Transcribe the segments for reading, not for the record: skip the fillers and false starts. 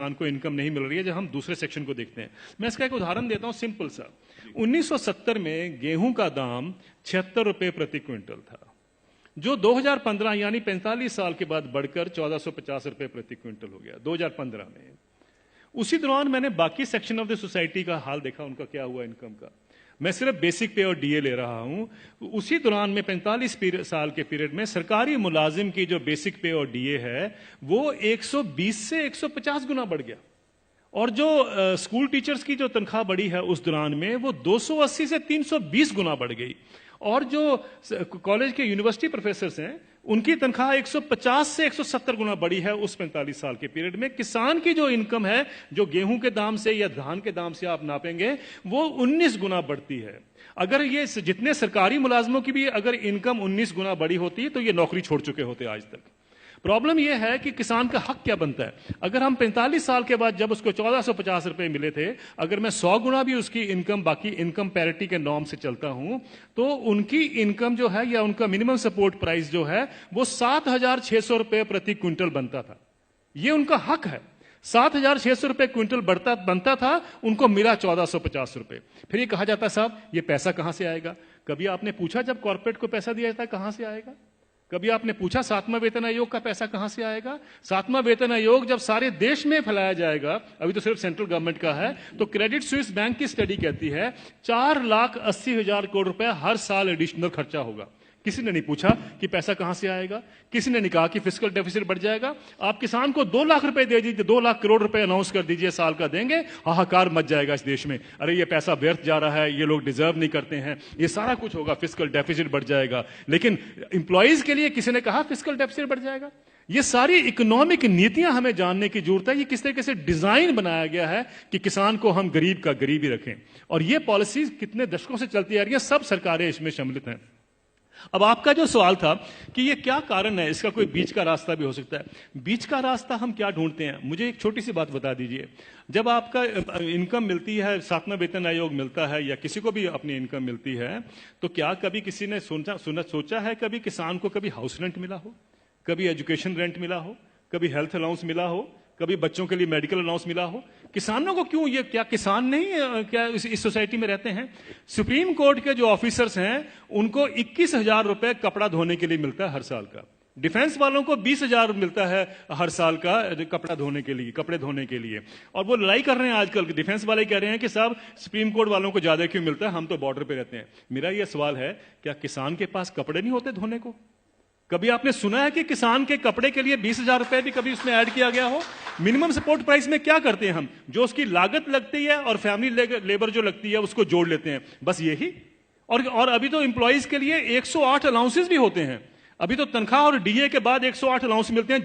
किसान को इनकम नहीं मिल रही है। जब हम दूसरे सेक्शन को देखते हैं, मैं इसका एक उदाहरण देता हूं सिंपल सा। 1970 में गेहूं का दाम 76 रुपए प्रति क्विंटल था, जो 2015 यानी 45 साल के बाद बढ़कर 1450 रुपए प्रति क्विंटल हो गया 2015 में। उसी दौरान मैंने बाकी सेक्शन ऑफ द सोसाइटी का हाल देखा, उनका क्या हुआ इनकम का। मैं सिर्फ बेसिक पे और डीए ले रहा हूं। उसी दौरान में 45 साल के पीरियड में सरकारी मुलाजिम की जो बेसिक पे और डीए है वो 120 से 150 गुना बढ़ गया, और जो स्कूल टीचर्स की जो तनख्वाह बढ़ी है उस दौरान में वो 280 से 320 गुना बढ़ गई, और जो कॉलेज के यूनिवर्सिटी प्रोफेसर्स हैं उनकी तनख्वाह 150 से 170 गुना बढ़ी है उस 45 साल के पीरियड में। किसान की जो इनकम है, जो गेहूं के दाम से या धान के दाम से आप नापेंगे, वो 19 गुना बढ़ती है। अगर ये जितने सरकारी मुलाजमों की भी अगर इनकम 19 गुना बढ़ी होती तो ये नौकरी छोड़ चुके होते आज तक। प्रॉब्लम यह है कि किसान का हक क्या बनता है। अगर हम 45 साल के बाद जब उसको 1450 रुपए मिले थे, अगर मैं 100 गुना भी उसकी इनकम बाकी इनकम पैरिटी के नॉर्म से चलता हूं, तो उनकी इनकम जो है या उनका मिनिमम सपोर्ट प्राइस जो है वो 7600 रुपए प्रति क्विंटल बनता था। ये उनका हक है। 7600 रुपए क्विंटल बनता था, उनको मिला 1450 रुपए। फिर ये कहा जाता साहब ये पैसा कहां से आएगा। कभी आपने पूछा जब कॉर्पोरेट को पैसा दिया जाता है कहां से आएगा? कभी आपने पूछा 7वां वेतन आयोग का पैसा कहां से आएगा? 7वां वेतन आयोग जब सारे देश में फैलाया जाएगा, अभी तो सिर्फ सेंट्रल गवर्नमेंट का है, तो क्रेडिट स्विस बैंक की स्टडी कहती है 4,80,000 करोड़ रुपए हर साल एडिशनल खर्चा होगा। किसी ने नहीं पूछा कि पैसा कहां से आएगा। किसी ने नहीं कहा कि फिस्कल डेफिसिट बढ़ जाएगा। आप किसान को 2 लाख रुपए दे दीजिए, 2 लाख करोड़ रुपए अनाउंस कर दीजिए साल का देंगे, हाहाकार मच जाएगा इस देश में। अरे ये पैसा व्यर्थ जा रहा है, ये लोग डिजर्व नहीं करते हैं, ये सारा कुछ होगा, फिस्कल डेफिसिट बढ़ जाएगा। लेकिन इंप्लॉइज के लिए किसी ने कहा फिस्कल डेफिसिट बढ़ जाएगा? ये सारी इकोनॉमिक नीतियां हमें जानने की जरूरत है। ये किस तरीके से डिजाइन बनाया गया है कि किसान को हम गरीब का गरीब ही रखें, और ये पॉलिसीज कितने दशकों से चलती आ रही है, सब सरकारें इसमें सम्मिलित हैं। अब आपका जो सवाल था कि ये क्या कारण है, इसका कोई बीच का रास्ता भी हो सकता है। बीच का रास्ता हम क्या ढूंढते हैं, मुझे एक छोटी सी बात बता दीजिए। जब आपका इनकम मिलती है, 7वां वेतन आयोग मिलता है या किसी को भी अपनी इनकम मिलती है, तो क्या कभी किसी ने सोचा है कभी किसान को कभी हाउस रेंट मिला हो, कभी एजुकेशन रेंट मिला हो, कभी हेल्थ अलाउंस मिला हो, कभी बच्चों के लिए मेडिकल अलाउंस मिला हो? किसानों को क्यों, ये क्या किसान नहीं क्या इस सोसाइटी में रहते हैं? सुप्रीम कोर्ट के जो ऑफिसर्स हैं उनको 21,000 रुपए कपड़ा धोने के लिए मिलता है हर साल का। डिफेंस वालों को 20,000 मिलता है हर साल का कपड़ा धोने के लिए, कपड़े धोने के लिए। और वो लड़ाई कर रहे हैं आजकल, डिफेंस वाले कह रहे हैं कि साहब सुप्रीम कोर्ट वालों को ज्यादा क्यों मिलता है, हम तो बॉर्डर पे रहते हैं। मेरा यह सवाल है, क्या किसान के पास कपड़े नहीं होते धोने को? कभी आपने सुना है कि किसान के कपड़े के लिए 20,000 रुपए भी कभी उसमें ऐड किया गया हो? मिनिमम सपोर्ट प्राइस में क्या करते हैं हम, जो उसकी लागत लगती है और फैमिली लेबर जो लगती है उसको जोड़ लेते हैं, बस यही। और अभी तो एम्प्लॉइज के लिए 108 अलाउंसेस भी होते हैं। अभी तो तनख्वाह और डीए के बाद 108 अलाउंस मिलते हैं।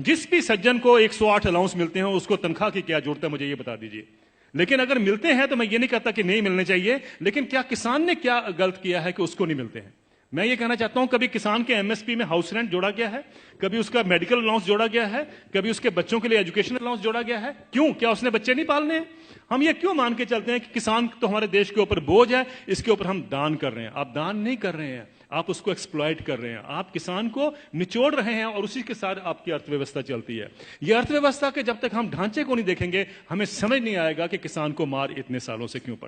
जिस भी सज्जन को 108 अलाउंस मिलते हैं उसको तनख्वाह की क्या जरूरत है, मुझे ये बता दीजिए। लेकिन अगर मिलते हैं तो मैं ये नहीं कहता कि नहीं मिलने चाहिए, लेकिन क्या किसान ने क्या गलत किया है कि उसको नहीं मिलते हैं? मैं ये कहना चाहता हूं, कभी किसान के एमएसपी में हाउस रेंट जोड़ा गया है, कभी उसका मेडिकल अलाउंस जोड़ा गया है, कभी उसके बच्चों के लिए एजुकेशन अलाउंस जोड़ा गया है? क्यों? क्या उसने बच्चे नहीं पालने हैं? हम ये क्यों मान के चलते हैं कि किसान तो हमारे देश के ऊपर बोझ है, इसके ऊपर हम दान कर रहे हैं? आप दान नहीं कर रहे हैं, आप उसको एक्सप्लॉइट कर रहे हैं, आप किसान को निचोड़ रहे हैं, और उसी के साथ आपकी अर्थव्यवस्था चलती है। ये अर्थव्यवस्था के जब तक हम ढांचे को नहीं देखेंगे, हमें समझ नहीं आएगा कि किसान को मार इतने सालों से क्यों पड़